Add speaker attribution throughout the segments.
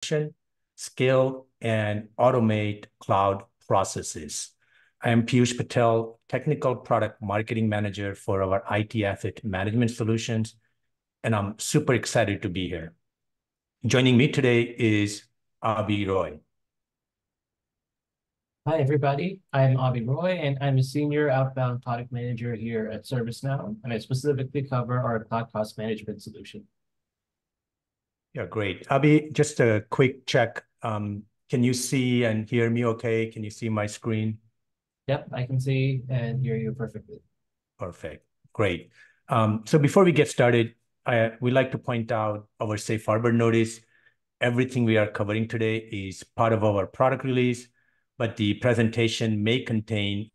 Speaker 1: scale, and automate cloud processes. I am Piyush Patel, Technical Product Marketing Manager for our IT Asset Management Solutions, and I'm super excited to be here. Joining me today is Abhi Roy.
Speaker 2: Hi, everybody. I'm Avi Roy, and I'm a senior outbound product manager here at ServiceNow, and I specifically cover our cloud cost management solution.
Speaker 1: Yeah, great. Abhi, just a quick check. Can you see and hear me okay? Can you see my screen?
Speaker 2: Yep, I can see and hear you perfectly.
Speaker 1: Perfect. Great. So before we get started, we'd like to point out our safe harbor notice. Everything we are covering today is part of our product release, but the presentation may contain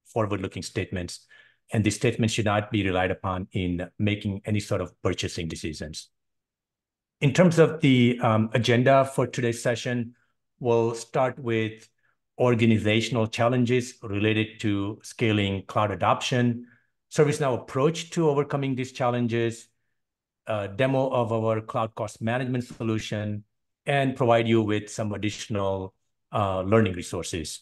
Speaker 1: forward-looking statements, and these statements should not be relied upon in making any sort of purchasing decisions. In terms of the agenda for today's session, we'll start with organizational challenges related to scaling cloud adoption, ServiceNow approach to overcoming these challenges, a demo of our cloud cost management solution, and provide you with some additional learning resources.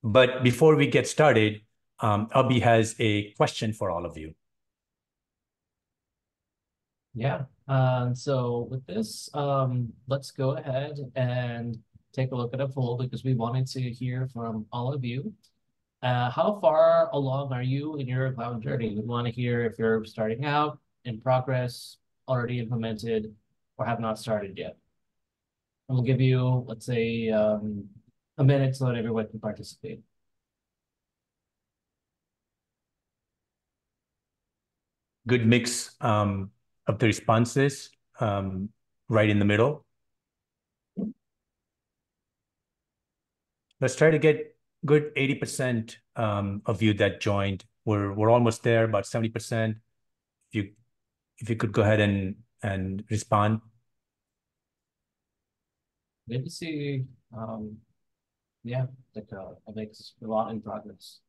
Speaker 1: But before we get started, Abhi has a question for all of you.
Speaker 2: Yeah. So with this, let's go ahead and take a look at a poll because we wanted to hear from all of you. How far along are you in your cloud journey? We want to hear if you're starting out, in progress, already implemented, or have not started yet. And we'll give you, let's say, a minute so that everyone can participate.
Speaker 1: Good mix of the responses, right in the middle. Let's try to get good 80% of you that joined. We're almost there, about 70%. If you could go ahead and respond.
Speaker 2: Good to see. Yeah, like I think it's a lot in progress.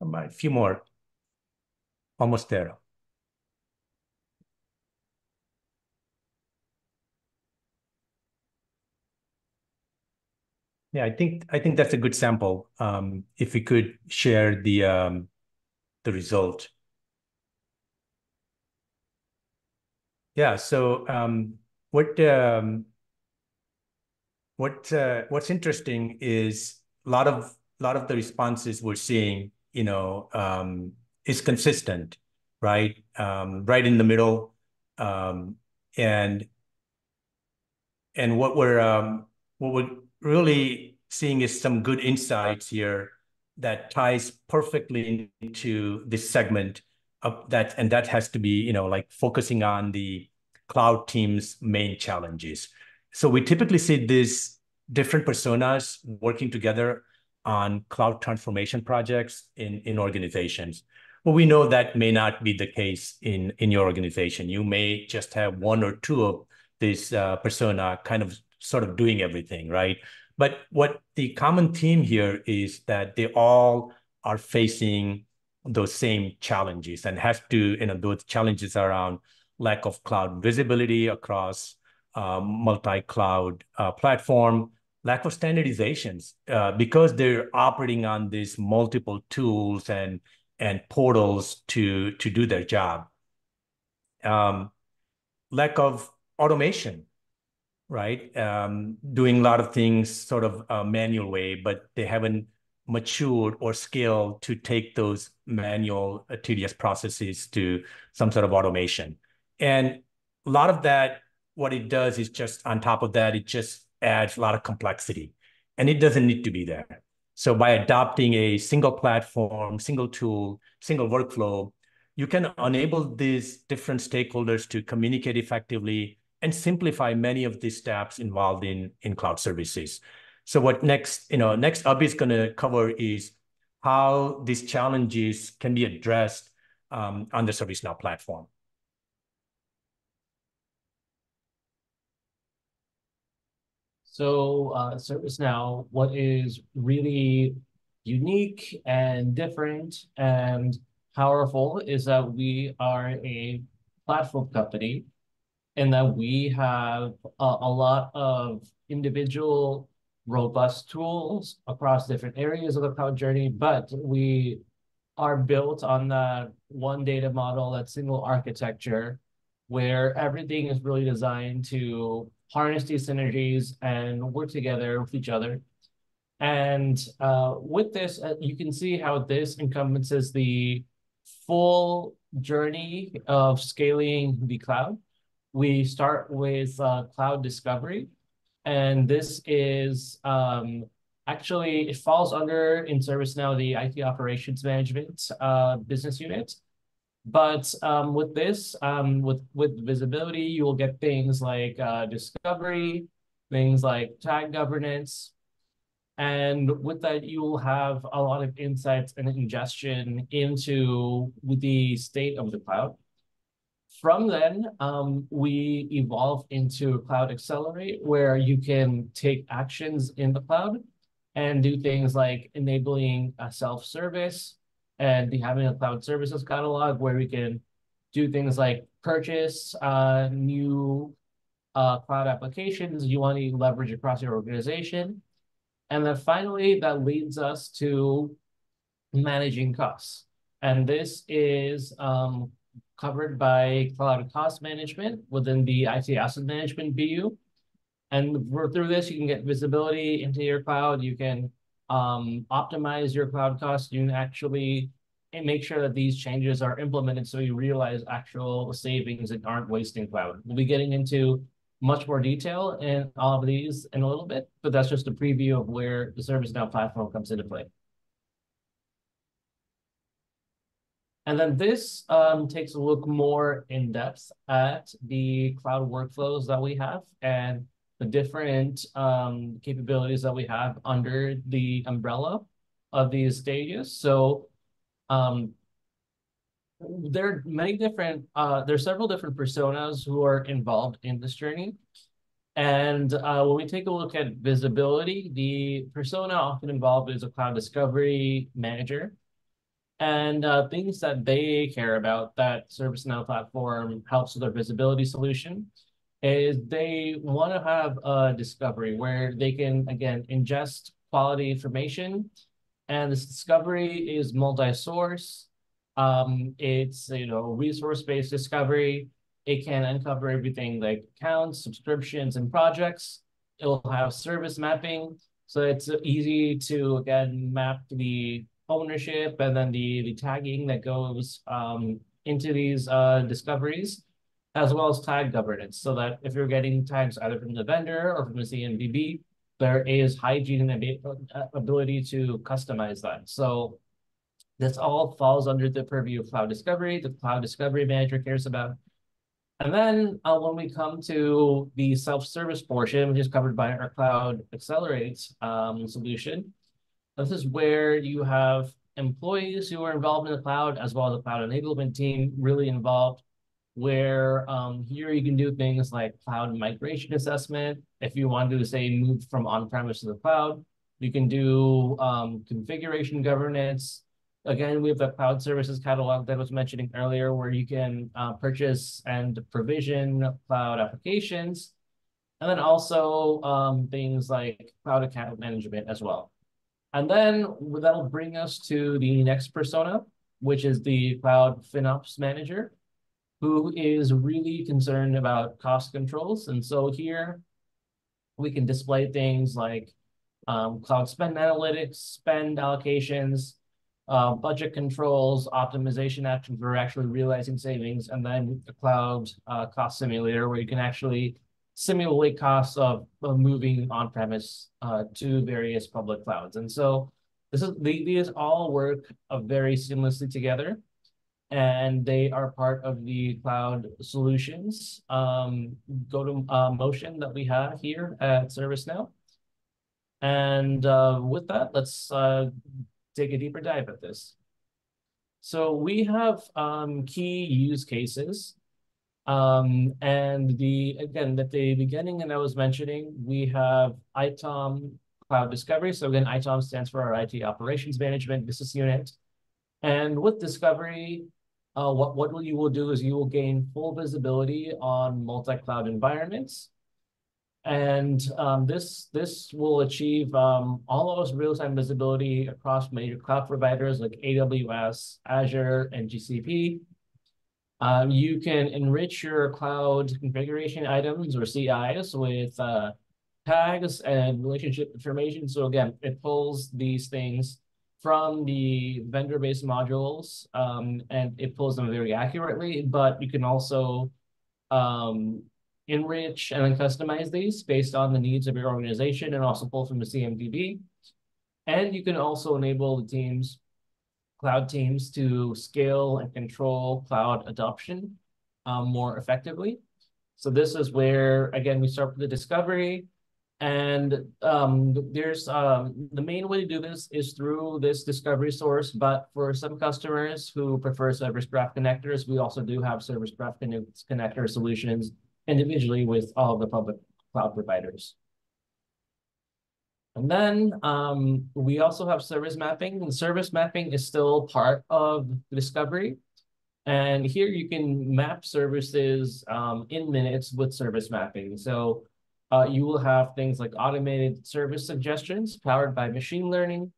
Speaker 1: A few more. Almost there. Yeah, I think that's a good sample. If we could share the result. Yeah. So what's interesting is a lot of the responses we're seeing, is consistent, right? Right in the middle, and what we're really seeing is some good insights here that ties perfectly into this segment of that, and that has to be, like focusing on the cloud team's main challenges. So we typically see these different personas working together on cloud transformation projects in organizations. But we know that may not be the case in your organization. You may just have one or two of this persona kind of sort of doing everything, right? But what the common theme here is that they all are facing those same challenges, and has to, those challenges around lack of cloud visibility across multi-cloud platform, lack of standardizations, because they're operating on these multiple tools and portals to do their job. Lack of automation, right? Doing a lot of things sort of a manual way, but they haven't matured or scaled to take those manual tedious processes to some sort of automation. And a lot of that, what it does is just on top of that, it just adds a lot of complexity, and it doesn't need to be there. So by adopting a single platform, single tool, single workflow, you can enable these different stakeholders to communicate effectively and simplify many of these steps involved in cloud services. So what next Abhi is going to cover is how these challenges can be addressed on the ServiceNow platform.
Speaker 2: So ServiceNow, what is really unique and different and powerful is that we are a platform company in that we have a lot of individual robust tools across different areas of the cloud journey, but we are built on that one data model, that single architecture, where everything is really designed to harness these synergies and work together with each other. And with this, you can see how this encompasses the full journey of scaling the cloud. We start with cloud discovery, and this is actually, it falls under in ServiceNow, the IT operations management business unit. But with this, with visibility, you will get things like discovery, things like tag governance. And with that, you will have a lot of insights and ingestion into the state of the cloud. From then, we evolve into Cloud Accelerate, where you can take actions in the cloud and do things like enabling a self-service and having a cloud services catalog where we can do things like purchase new cloud applications you want to leverage across your organization. And then finally, that leads us to managing costs. And this is covered by cloud cost management within the IT asset management BU. And through this, you can get visibility into your cloud. You can optimize your cloud costs. You can actually make sure that these changes are implemented so you realize actual savings and aren't wasting cloud. We'll be getting into much more detail in all of these in a little bit, but that's just a preview of where the ServiceNow platform comes into play. And then this takes a look more in depth at the cloud workflows that we have and the different capabilities that we have under the umbrella of these stages. So there are many different, there's several different personas who are involved in this journey. And when we take a look at visibility, the persona often involved is a cloud discovery manager. And things that they care about that ServiceNow platform helps with their visibility solution is they want to have a discovery where they can, again, ingest quality information. And this discovery is multi-source. It's, resource-based discovery. It can uncover everything like accounts, subscriptions, and projects. It'll have service mapping. So it's easy to, again, map the ownership and then the tagging that goes into these discoveries, as well as tag governance, so that if you're getting tags either from the vendor or from the CMDB, there is hygiene and ability to customize that. So this all falls under the purview of cloud discovery. The cloud discovery manager cares about. And then when we come to the self-service portion, which is covered by our Cloud Accelerate solution, this is where you have employees who are involved in the cloud, as well as the cloud enablement team really involved, where here you can do things like cloud migration assessment. If you want to, say, move from on-premise to the cloud, you can do configuration governance. Again, we have the cloud services catalog that I was mentioning earlier, where you can purchase and provision cloud applications, and then also things like cloud account management as well. And then that'll bring us to the next persona, which is the cloud FinOps manager, who is really concerned about cost controls. And so here we can display things like cloud spend analytics, spend allocations, budget controls, optimization actions for actually realizing savings, and then the cloud cost simulator, where you can actually simulate costs of moving on-premise to various public clouds. And so these all work very seamlessly together, and they are part of the cloud solutions motion that we have here at ServiceNow. And with that, let's take a deeper dive at this. So we have key use cases. And at the beginning, and I was mentioning, we have ITOM Cloud Discovery. So again, ITOM stands for our IT Operations Management Business Unit. And with Discovery, what you will do is you will gain full visibility on multi-cloud environments. And this will achieve all of those real-time visibility across major cloud providers like AWS, Azure, and GCP. You can enrich your cloud configuration items or CIs with tags and relationship information. So again, it pulls these things from the vendor-based modules, and it pulls them very accurately, but you can also um, enrich and then customize these based on the needs of your organization and also pull from the CMDB. And you can also enable the teams, cloud teams, to scale and control cloud adoption more effectively. So this is where, again, we start with the discovery. And there's the main way to do this is through this discovery source. But for some customers who prefer Service Graph connectors, we also do have Service Graph connector solutions individually with all of the public cloud providers. And then we also have service mapping. And service mapping is still part of the discovery. And here you can map services in minutes with service mapping. So you will have things like automated service suggestions powered by machine learning.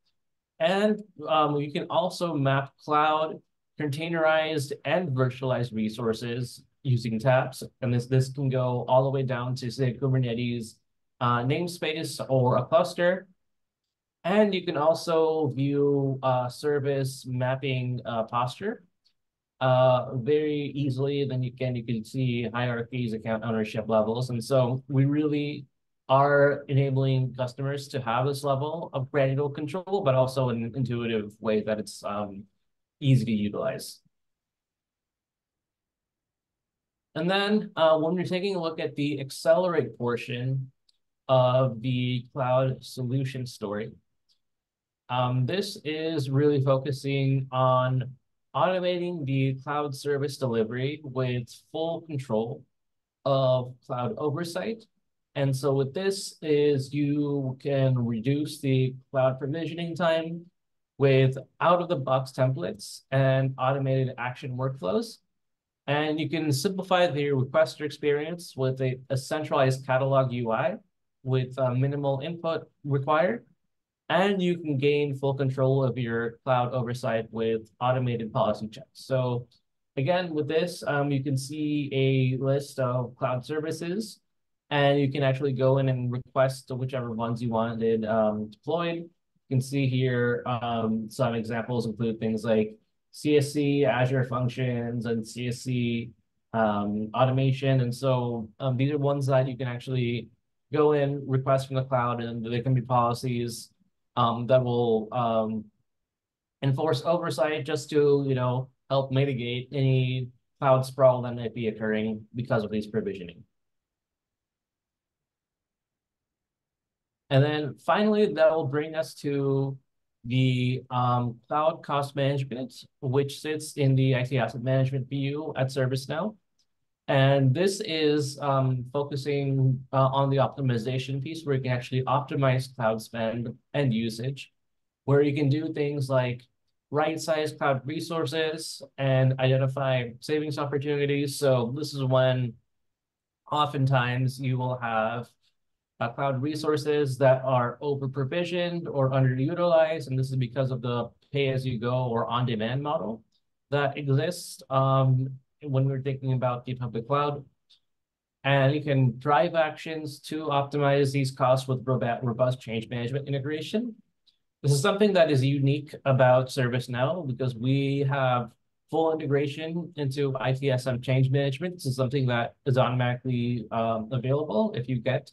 Speaker 2: And you can also map cloud, containerized, and virtualized resources using tabs. And this can go all the way down to, say, Kubernetes namespace or a cluster. And you can also view service mapping posture very easily. Then you can see hierarchies, account ownership levels. And so we really are enabling customers to have this level of granular control, but also in an intuitive way that it's easy to utilize. And then when you're taking a look at the accelerate portion of the cloud solution story, this is really focusing on automating the cloud service delivery with full control of cloud oversight. And so with this is you can reduce the cloud provisioning time with out-of-the-box templates and automated action workflows. And you can simplify the requester experience with a centralized catalog UI with minimal input required. And you can gain full control of your cloud oversight with automated policy checks. So again, with this, you can see a list of cloud services, and you can actually go in and request whichever ones you wanted deployed. You can see here some examples include things like CSC, Azure Functions, and CSC automation. And so these are ones that you can actually go in, request from the cloud, and there can be policies that will enforce oversight just to, help mitigate any cloud sprawl that might be occurring because of these provisioning. And then finally, that will bring us to the cloud cost management, which sits in the IT asset management view at ServiceNow. And this is focusing on the optimization piece where you can actually optimize cloud spend and usage, where you can do things like right-size cloud resources and identify savings opportunities. So this is when oftentimes you will have cloud resources that are over-provisioned or underutilized, and this is because of the pay-as-you-go or on-demand model that exists when we're thinking about the public cloud. And you can drive actions to optimize these costs with robust change management integration. This is something that is unique about ServiceNow because we have full integration into ITSM change management. This is something that is automatically available if you get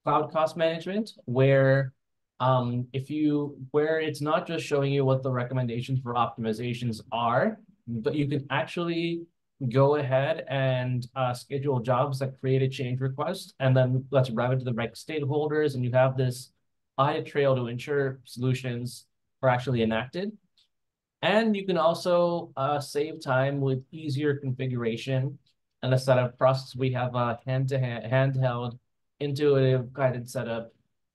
Speaker 2: cloud cost management, where where it's not just showing you what the recommendations for optimizations are, but you can actually go ahead and schedule jobs that create a change request, and then let's route it to the right stakeholders, and you have this audit trail to ensure solutions are actually enacted. And you can also save time with easier configuration and a setup process. We have a handheld, intuitive guided setup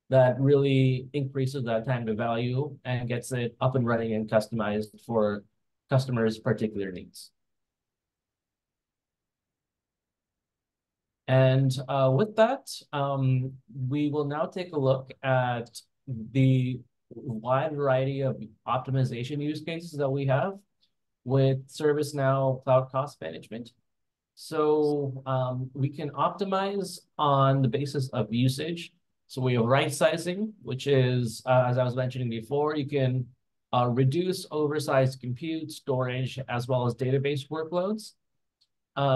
Speaker 2: that really increases that time to value and gets it up and running and customized for customers' particular needs. And with that, we will now take a look at the wide variety of optimization use cases that we have with ServiceNow Cloud Cost Management. So we can optimize on the basis of usage. So we have right sizing, which is, as I was mentioning before, you can reduce oversized compute, storage, as well as database workloads.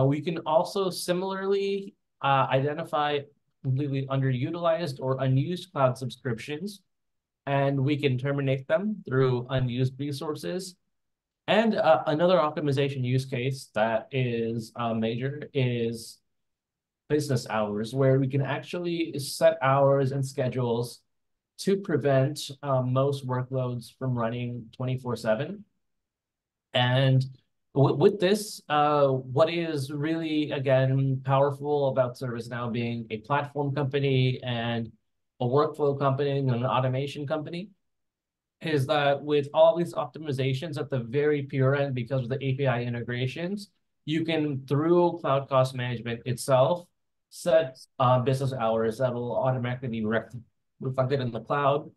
Speaker 2: We can also similarly identify completely underutilized or unused cloud subscriptions, and we can terminate them through unused resources. And another optimization use case that is major is business hours, where we can actually set hours and schedules to prevent most workloads from running 24/7. And with this, what is really, again, powerful about ServiceNow being a platform company and a workflow company and an automation company is that with all these optimizations at the very pure end, because of the API integrations, you can, through Cloud Cost Management itself, set business hours that will automatically be reflected in the cloud,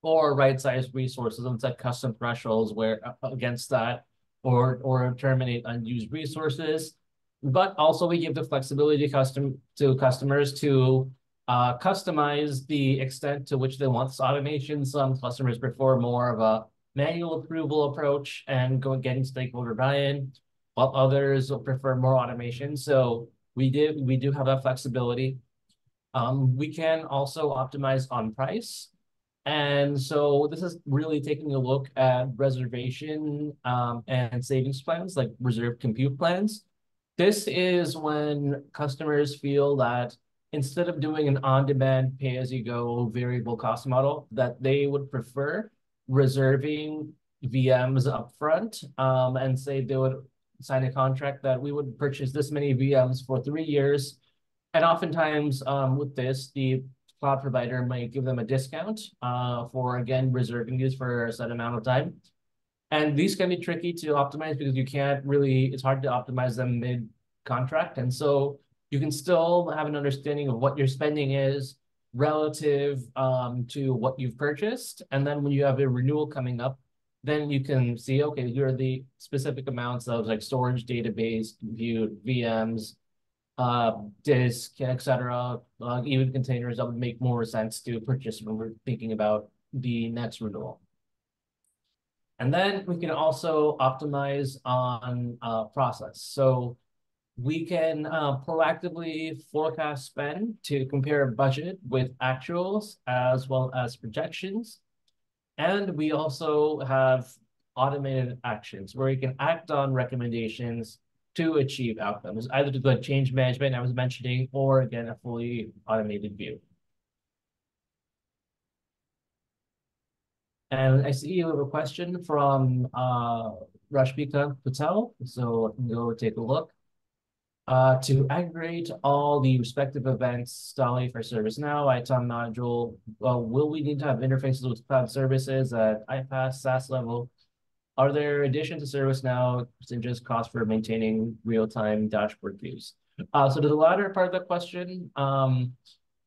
Speaker 2: or right-size resources and set custom thresholds where against that, or terminate unused resources. But also we give the flexibility to customers to customize the extent to which they want this automation. Some customers prefer more of a manual approval approach and getting stakeholder buy-in, while others will prefer more automation. So we do have that flexibility. We can also optimize on price. And so this is really taking a look at reservation and savings plans, like reserved compute plans. This is when customers feel that instead of doing an on-demand pay-as-you-go variable cost model, that they would prefer reserving VMs upfront and say they would sign a contract that we would purchase this many VMs for 3 years. And oftentimes with this, the cloud provider might give them a discount for, again, reserving these for a set amount of time. And these can be tricky to optimize because you can't really, it's hard to optimize them mid-contract. And so you can still have an understanding of what your spending is relative to what you've purchased. And then when you have a renewal coming up, then you can see, okay, here are the specific amounts of like storage, database, compute, VMs, disk, etc., even containers that would make more sense to purchase when we're thinking about the next renewal. And then we can also optimize on process. So we can proactively forecast spend to compare budget with actuals as well as projections. And we also have automated actions where you can act on recommendations to achieve outcomes, either to the change management I was mentioning, or again, a fully automated view. And I see you have a question from Rashmika Patel, so I can go take a look. To aggregate all the respective events, Dolly for ServiceNow, ITOM module, will we need to have interfaces with cloud services at iPaaS, SaaS level? Are there additions to ServiceNow percentages cost for maintaining real-time dashboard views? So to the latter part of the question,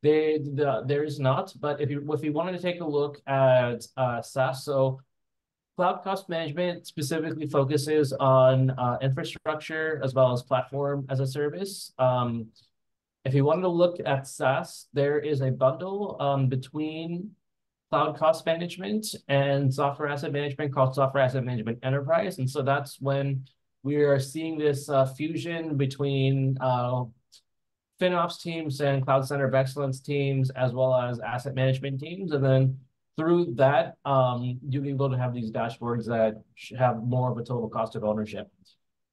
Speaker 2: there is not, but if you wanted to take a look at SaaS, so Cloud Cost Management specifically focuses on infrastructure as well as platform as a service. If you wanted to look at SaaS, there is a bundle between Cloud Cost Management and Software Asset Management called Software Asset Management Enterprise. And so that's when we are seeing this fusion between FinOps teams and Cloud Center of Excellence teams, as well as asset management teams. And then through that, you'll be able to have these dashboards that have more of a total cost of ownership.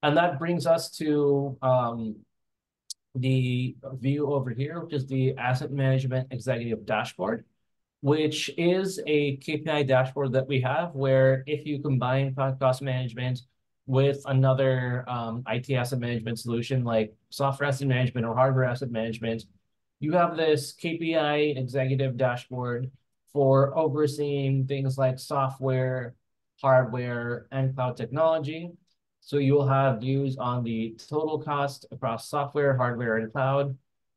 Speaker 2: And that brings us to the view over here, which is the Asset Management Executive Dashboard, which is a KPI dashboard that we have where if you combine Cloud Cost Management with another IT asset management solution like software asset management or hardware asset management, you have this KPI executive dashboard for overseeing things like software, hardware, and cloud technology. So you'll have views on the total cost across software, hardware, and cloud.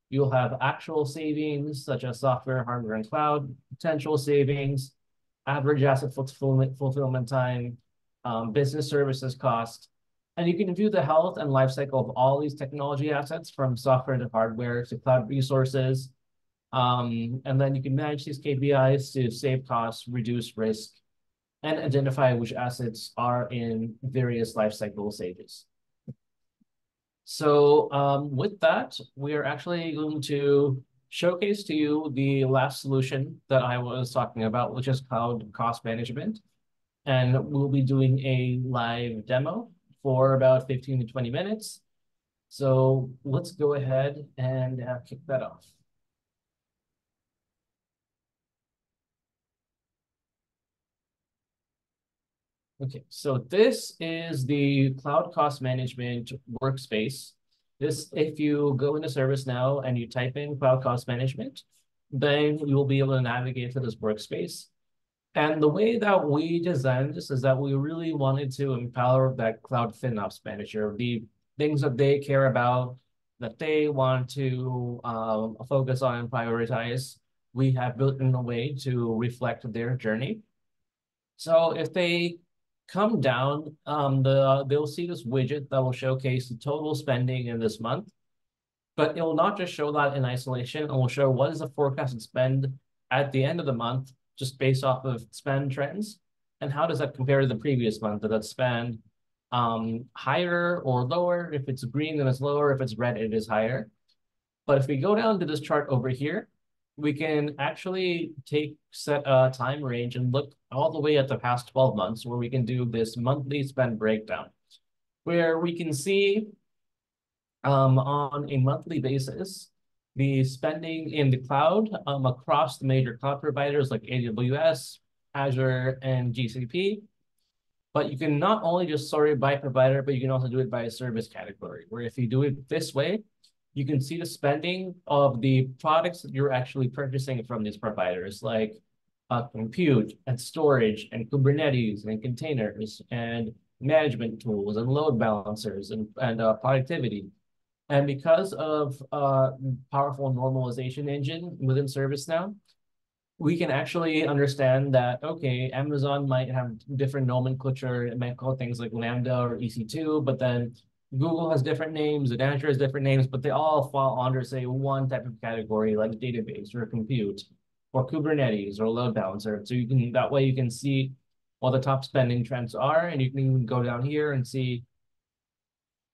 Speaker 2: You'll have actual savings, such as software, hardware, and cloud, potential savings, average asset fulfillment time, business services cost. And you can view the health and life cycle of all these technology assets from software to hardware to cloud resources. And then you can manage these KPIs to save costs, reduce risk, and identify which assets are in various life cycle stages. So with that, we are actually going to showcase to you the last solution that I was talking about, which is cloud cost management. And we'll be doing a live demo for about 15 to 20 minutes. So let's go ahead and kick that off. Okay, so this is the cloud cost management workspace. This, if you go into ServiceNow and you type in cloud cost management, then you will be able to navigate to this workspace. And the way that we designed this is that we really wanted to empower that cloud FinOps manager, the things that they care about, that they want to focus on and prioritize. We have built in a way to reflect their journey. So if they come down, they'll see this widget that will showcase the total spending in this month, but it will not just show that in isolation. It will show what is the forecasted spend at the end of the month, just based off of spend trends, and how does that compare to the previous month? Did that spend higher or lower? If it's green, then it's lower. If it's red, it is higher. But if we go down to this chart over here, we can actually set a time range and look all the way at the past 12 months where we can do this monthly spend breakdown, where we can see on a monthly basis, the spending in the cloud across the major cloud providers like AWS, Azure, and GCP. But you can not only just sort it by provider, but you can also do it by a service category, where if you do it this way, you can see the spending of the products that you're actually purchasing from these providers, like compute and storage and Kubernetes and containers and management tools and load balancers and productivity. And because of powerful normalization engine within ServiceNow, we can actually understand that, okay, Amazon might have different nomenclature. It might call things like Lambda or EC2, but then Google has different names and Azure has different names, but they all fall under, say, one type of category like database or compute or Kubernetes or load balancer. So you can, that way you can see what the top spending trends are, and you can go down here and see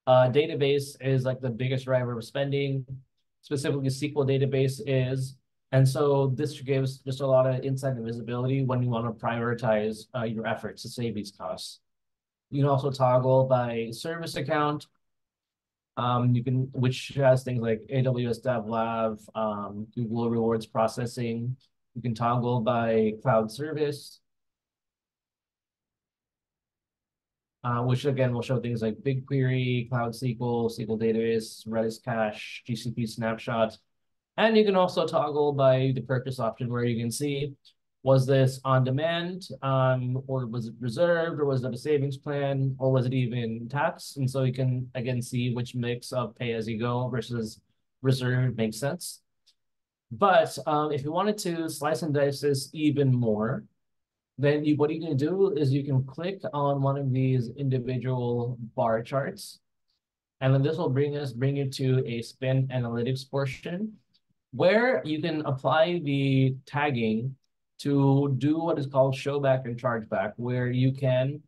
Speaker 2: database is like the biggest driver of spending, specifically SQL database is. And so this gives just a lot of insight and visibility when you want to prioritize your efforts to save these costs. You can also toggle by service account, which has things like AWS DevLab, Google Rewards Processing. You can toggle by cloud service, which again will show things like BigQuery, Cloud SQL, SQL Database, Redis Cache, GCP Snapshot. And you can also toggle by the purchase option where you can see, was this on demand, or was it reserved, or was it a savings plan, or was it even tax? And so you can, again, see which mix of pay as you go versus reserved makes sense. But if you wanted to slice and dice this even more, then what you can do is you can click on one of these individual bar charts, and then this will bring you to a spend analytics portion where you can apply the tagging to do what is called show back and charge back, where you can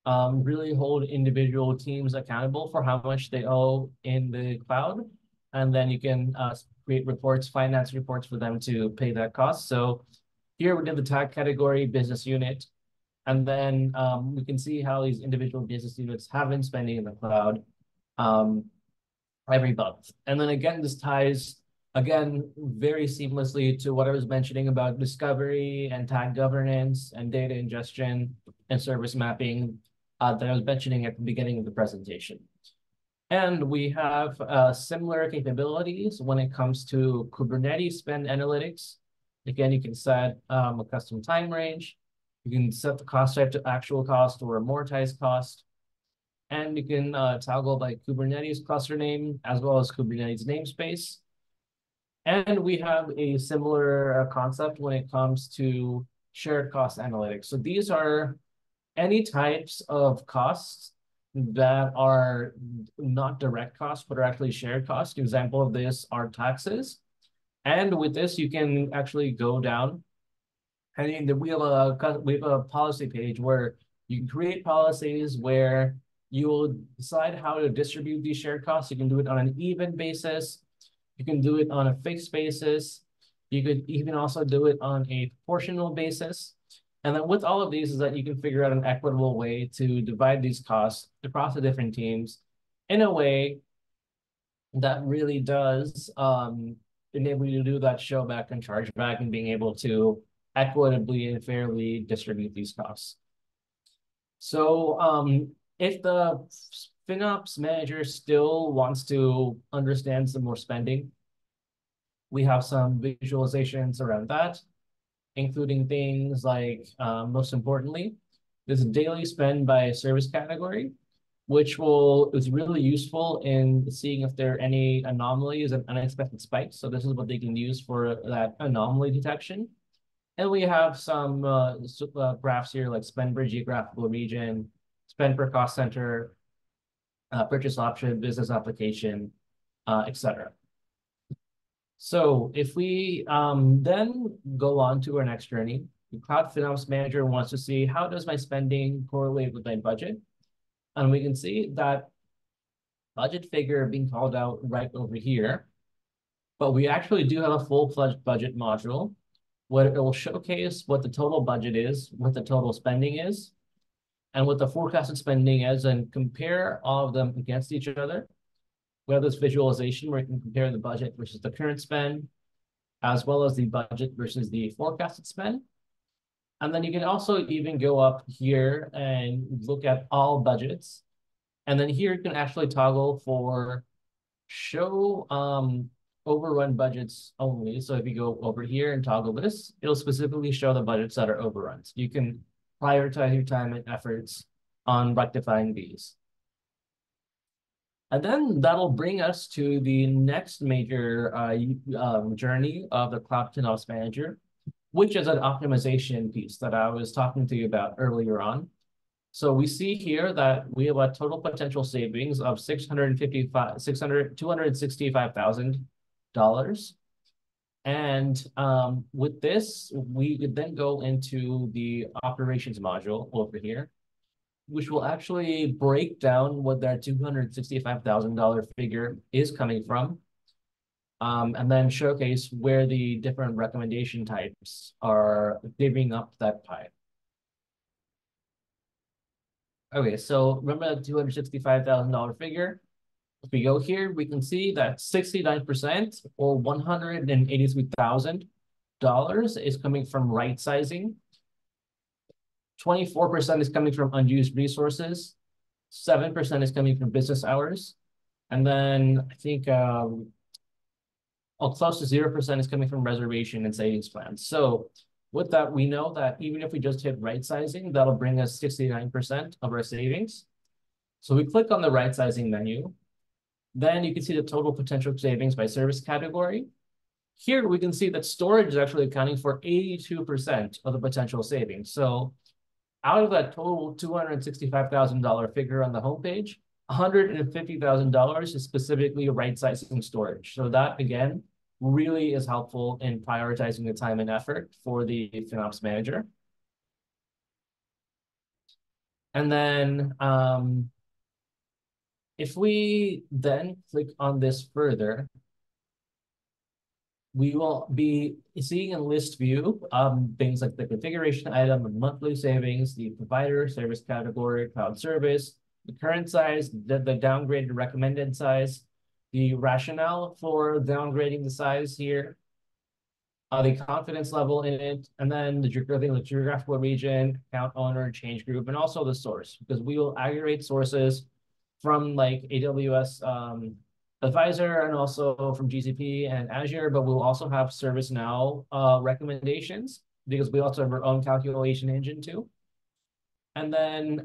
Speaker 2: really hold individual teams accountable for how much they owe in the cloud. And then you can create reports, finance reports for them to pay that cost. So here we did the tag category, business unit. And then we can see how these individual business units have been spending in the cloud every month. And then again, this ties, again, very seamlessly to what I was mentioning about discovery and tag governance and data ingestion and service mapping that I was mentioning at the beginning of the presentation. And we have similar capabilities when it comes to Kubernetes spend analytics. Again, you can set a custom time range. You can set the cost type to actual cost or amortized cost. and you can toggle by Kubernetes cluster name as well as Kubernetes namespace. And we have a similar concept when it comes to shared cost analytics. So these are any types of costs that are not direct costs, but are actually shared costs. An example of this are taxes. And with this, you can actually go down and we have a policy page where you can create policies where you will decide how to distribute these shared costs. You can do it on an even basis. You can do it on a fixed basis. You can also do it on a proportional basis. And then with all of these is that you can figure out an equitable way to divide these costs across the different teams in a way that really does enable you to do that show back and charge back and being able to equitably and fairly distribute these costs. So if the FinOps manager still wants to understand some more spending, we have some visualizations around that, including things like, most importantly, there's a daily spend by service category, which is really useful in seeing if there are any anomalies and unexpected spikes. So this is what they can use for that anomaly detection. And we have some graphs here like spend per geographical region, spend per cost center, purchase option, business application, etc. So if we then go on to our next journey, the Cloud FinOps Manager wants to see how does my spending correlate with my budget? And we can see that budget figure being called out right over here. But we actually do have a full-fledged budget module where it will showcase what the total budget is, what the total spending is, and what the forecasted spending is, and compare all of them against each other. We have this visualization where you can compare the budget versus the current spend, as well as the budget versus the forecasted spend. And then you can also even go up here and look at all budgets. And then here you can actually toggle for show overrun budgets only. So if you go over here and toggle this, it'll specifically show the budgets that are overruns. You can prioritize your time and efforts on rectifying these. And then that'll bring us to the next major journey of the Cloud FinOps Manager, which is an optimization piece that I was talking to you about earlier on. So we see here that we have a total potential savings of $265,000. And with this, we could then go into the operations module over here, which will actually break down what that $265,000 figure is coming from, and then showcase where the different recommendation types are giving up that pie. Okay, so remember that $265,000 figure? If we go here, we can see that 69% or $183,000 is coming from right sizing. 24% is coming from unused resources. 7% is coming from business hours. And then I think close to 0% is coming from reservation and savings plans. So with that, we know that even if we just hit right sizing, that'll bring us 69% of our savings. So we click on the right sizing menu. Then you can see the total potential savings by service category. Here we can see that storage is actually accounting for 82% of the potential savings. So out of that total $265,000 figure on the homepage, $150,000 is specifically right-sizing storage. So that, again, really is helpful in prioritizing the time and effort for the FinOps manager. And then if we then click on this further, we will be seeing in list view things like the configuration item, the monthly savings, the provider, service category, cloud service, the current size, the downgraded recommended size, the rationale for downgrading the size here, the confidence level in it, and then the geographical region, account owner, change group, and also the source, because we will aggregate sources from like AWS Advisor and also from GCP and Azure, but we'll also have ServiceNow recommendations because we also have our own calculation engine too. And then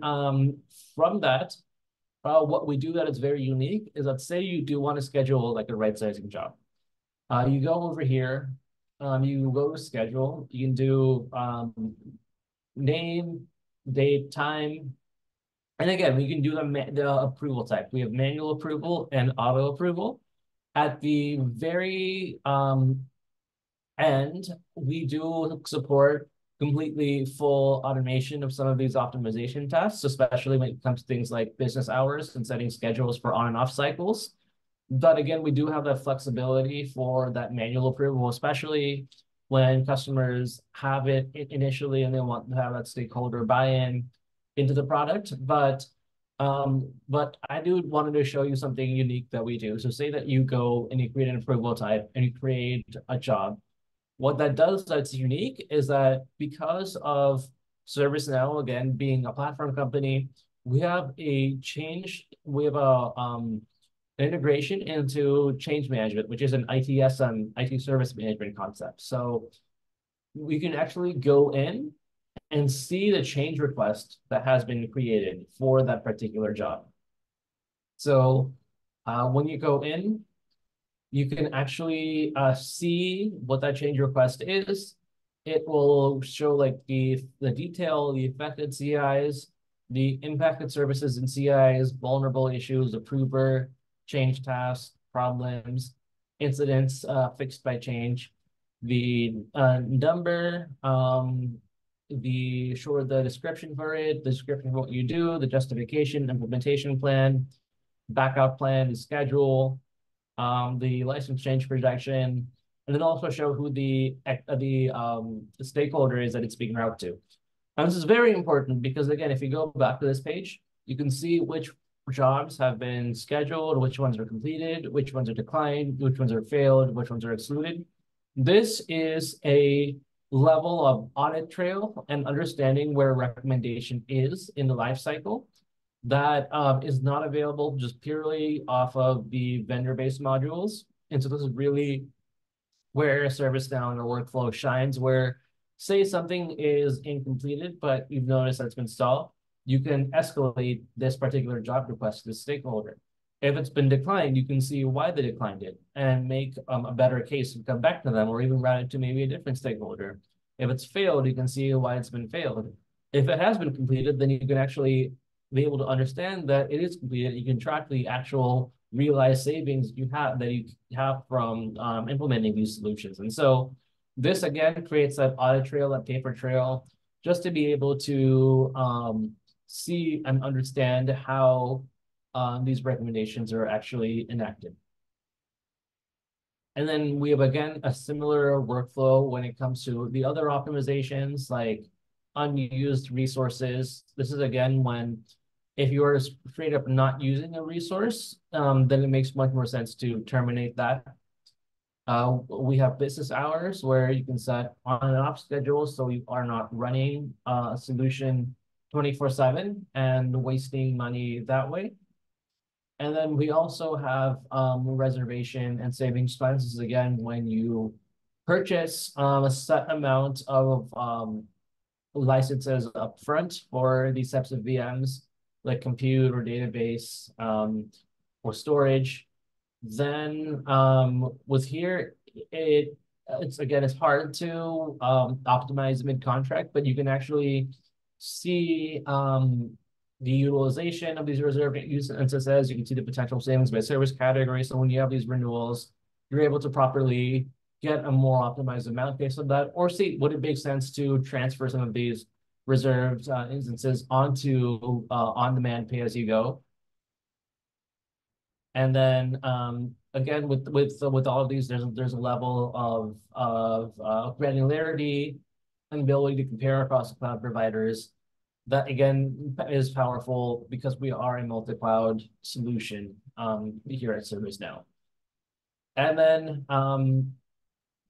Speaker 2: from that, what we do that is very unique is that say you do want to schedule like a right sizing job. You go over here, you go to schedule, you can do name, date, time, and again, we can do the approval type. We have manual approval and auto approval. At the very end, we do support completely full automation of some of these optimization tasks, especially when it comes to things like business hours and setting schedules for on and off cycles. But again, we do have that flexibility for that manual approval, especially when customers have it initially and they want to have that stakeholder buy-in into the product. But I do wanted to show you something unique that we do. So say that you go and you create an approval type and you create a job. What that does that's unique is that because of ServiceNow, again, being a platform company, we have a integration into change management, which is an ITSM, IT service management concept. So we can actually go in and see the change request that has been created for that particular job. So when you go in, you can actually see what that change request is. It will show like the detail, the affected CIs, the impacted services and CIs, vulnerable issues, approver, change tasks, problems, incidents fixed by change, the number, the description for it, the description of what you do, the justification, implementation plan, backup plan, the schedule, the license change projection, and then also show who the stakeholder is that it's being routed to. And this is very important because again, if you go back to this page, you can see which jobs have been scheduled, which ones are completed, which ones are declined, which ones are failed, which ones are excluded. This is a level of audit trail and understanding where a recommendation is in the life cycle that is not available just purely off of the vendor-based modules. And so this is really where ServiceNow and the workflow shines, where say something is incompleted, but you've noticed that it's been stalled, you can escalate this particular job request to the stakeholder. If it's been declined, you can see why they declined it and make a better case and come back to them or even route it to maybe a different stakeholder. If it's failed, you can see why it's been failed. If it has been completed, then you can actually be able to understand that it is completed. You can track the actual realized savings you have from implementing these solutions. And so this again creates that audit trail, that paper trail, just to be able to see and understand how these recommendations are actually enacted. And then we have, again, a similar workflow when it comes to the other optimizations like unused resources. This is, again, when if you are straight up not using a resource, then it makes much more sense to terminate that. We have business hours where you can set on and off schedules so you are not running a solution 24/7 and wasting money that way. And then we also have reservation and savings plans. This is again when you purchase a set amount of licenses upfront for these types of VMs, like compute or database or storage. Then with here, it's hard to optimize mid-contract, but you can actually see the utilization of these reserved instances. You can see the potential savings by service category. So when you have these renewals, you're able to properly get a more optimized amount based on that, or see would it make sense to transfer some of these reserved instances onto on-demand pay-as-you-go. And then again, with all of these, there's a level of granularity and ability to compare across cloud providers. That again is powerful because we are a multi-cloud solution here at ServiceNow. And then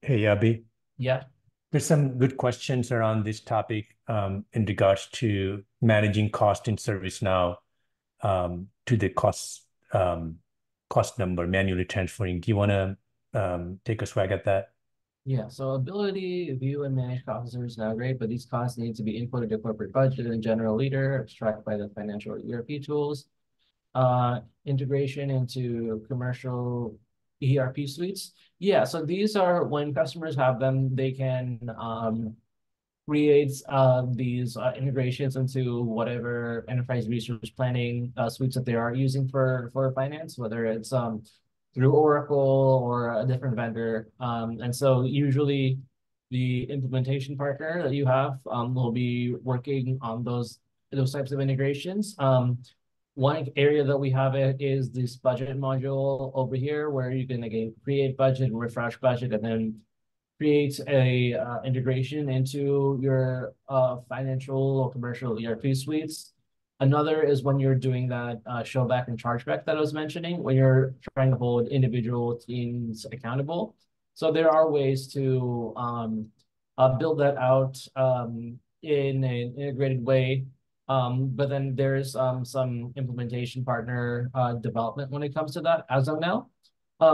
Speaker 1: Hey, Abhi,
Speaker 2: yeah,
Speaker 1: there's some good questions around this topic in regards to managing cost in ServiceNow to the cost number, manually transferring. Do you want to take a swag at that?
Speaker 2: yeah. So ability to view and manage costs is now great, but these costs need to be inputted to corporate budget and general leader, abstract by the financial ERP tools. integration into commercial ERP suites. Yeah, so these are when customers have them, they can create these integrations into whatever enterprise resource planning suites that they are using for finance, whether it's through Oracle or a different vendor. And so usually the implementation partner that you have will be working on those types of integrations. One area that we have it is this budget module over here, where you can again create budget, refresh budget, and then create a integration into your financial or commercial ERP suites. Another is when you're doing that showback and chargeback that I was mentioning, when you're trying to hold individual teams accountable. So there are ways to build that out in an integrated way. But then there's some implementation partner development when it comes to that as of now.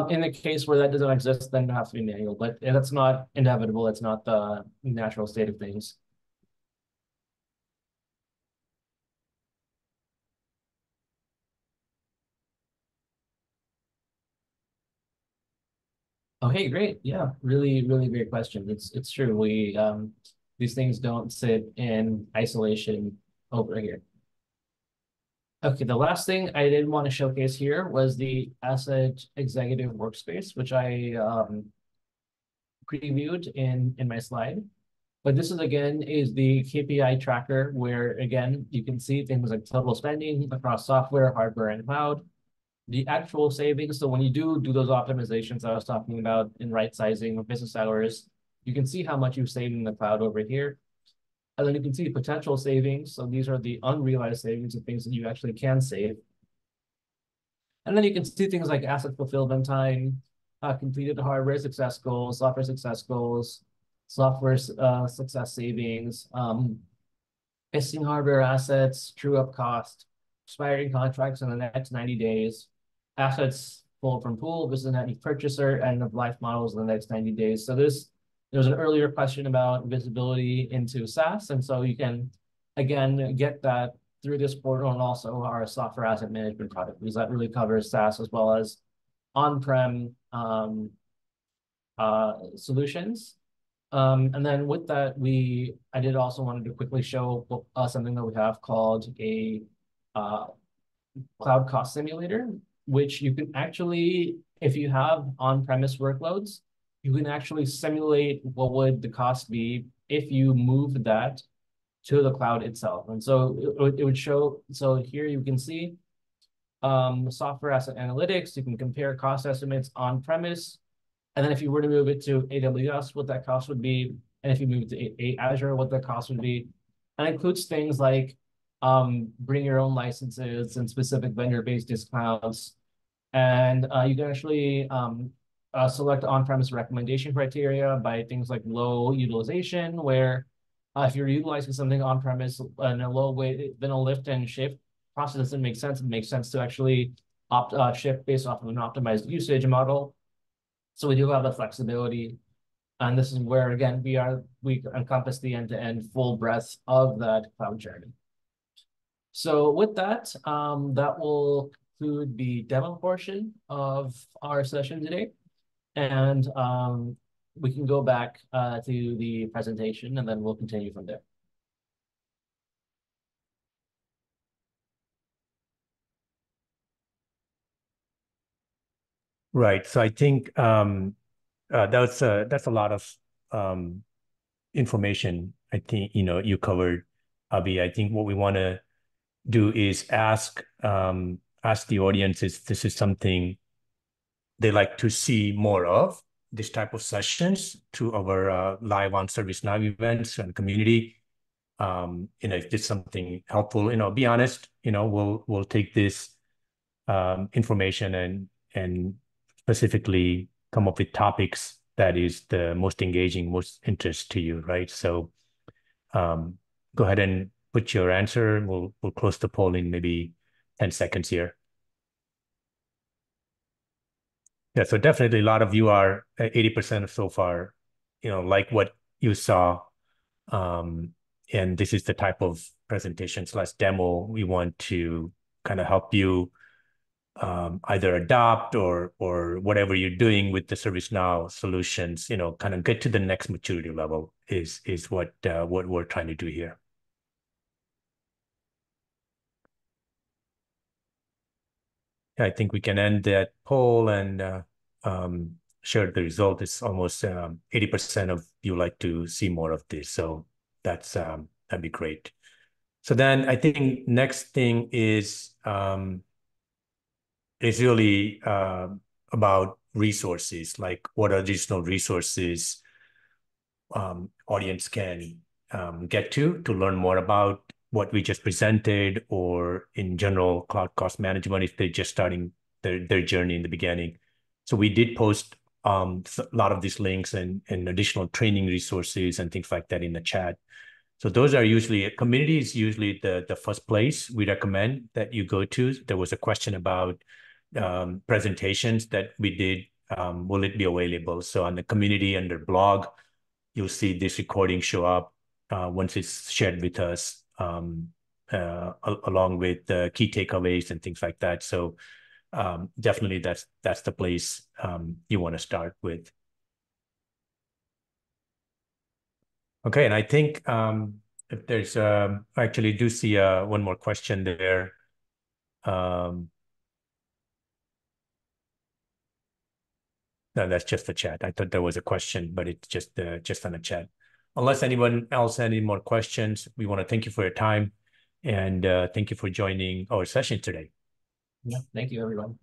Speaker 2: In the case where that doesn't exist, then it has to be manual, but that's not inevitable. It's not the natural state of things. Okay, great. Yeah, really, really great question. It's true. We these things don't sit in isolation over here. Okay, the last thing I did want to showcase here was the asset executive workspace, which I previewed in my slide. But this is again is the KPI tracker where again you can see things like total spending across software, hardware, and cloud, the actual savings. So when you do those optimizations I was talking about in right sizing of business hours, you can see how much you've saved in the cloud over here. And then you can see potential savings. So these are the unrealized savings of things that you actually can save. And then you can see things like asset fulfillment time, completed hardware success goals, software success savings, missing hardware assets, true up cost, expiring contracts in the next 90 days, assets pulled from pool versus net new purchaser, end of life models in the next 90 days. So there's an earlier question about visibility into SaaS. And so you can, again, get that through this portal and also our software asset management product, because that really covers SaaS as well as on-prem solutions. And then with that, I did also wanted to quickly show something that we have called a cloud cost simulator, which you can actually, if you have on-premise workloads, you can actually simulate what would the cost be if you move that to the cloud itself. And so it would show, so here you can see software asset analytics, you can compare cost estimates on-premise. And then if you were to move it to AWS, what that cost would be, and if you move it to Azure, what that cost would be. And it includes things like bring your own licenses and specific vendor-based discounts. And you can actually select on-premise recommendation criteria by things like low utilization, where if you're utilizing something on-premise in a low way, then a lift and shift process doesn't make sense. It makes sense to actually shift based off of an optimized usage model. So we do have the flexibility. And this is where, again, we encompass the end-to-end full breadth of that cloud journey. So with that, that will conclude the demo portion of our session today. And we can go back to the presentation and then we'll continue from there.
Speaker 1: Right. So I think that's a lot of information. I think you covered, Abhi. I think what we want to do is ask the audience if this is something they like to see more of, this type of sessions to our live on ServiceNow events and community. If it's something helpful, be honest, we'll take this information and specifically come up with topics that is the most engaging, most interest to you, right? So go ahead and put your answer. We'll close the poll in maybe 10 seconds here. Yeah, so definitely a lot of you are 80% so far, like what you saw. And this is the type of presentation slash demo we want to kind of help you either adopt or whatever you're doing with the ServiceNow solutions, kind of get to the next maturity level is what we're trying to do here. I think we can end that poll and share the result. It's almost 80% of you like to see more of this. So that'd be great. So then I think next thing is really about resources, like what additional resources audience can get to learn more about what we just presented, or in general cloud cost management if they're just starting their journey in the beginning. So we did post a lot of these links and additional training resources and things like that in the chat. So those are usually, community is usually the first place we recommend that you go to. There was a question about presentations that we did. Will it be available? So on the community under blog, you'll see this recording show up once it's shared with us, along with the key takeaways and things like that. So definitely that's the place you want to start with. Okay, and I think if there's I actually do see one more question there. Um, no, that's just the chat. I thought there was a question, but it's just on the chat. Unless anyone else had any more questions, we want to thank you for your time and thank you for joining our session today.
Speaker 2: Yeah, thank you, everyone.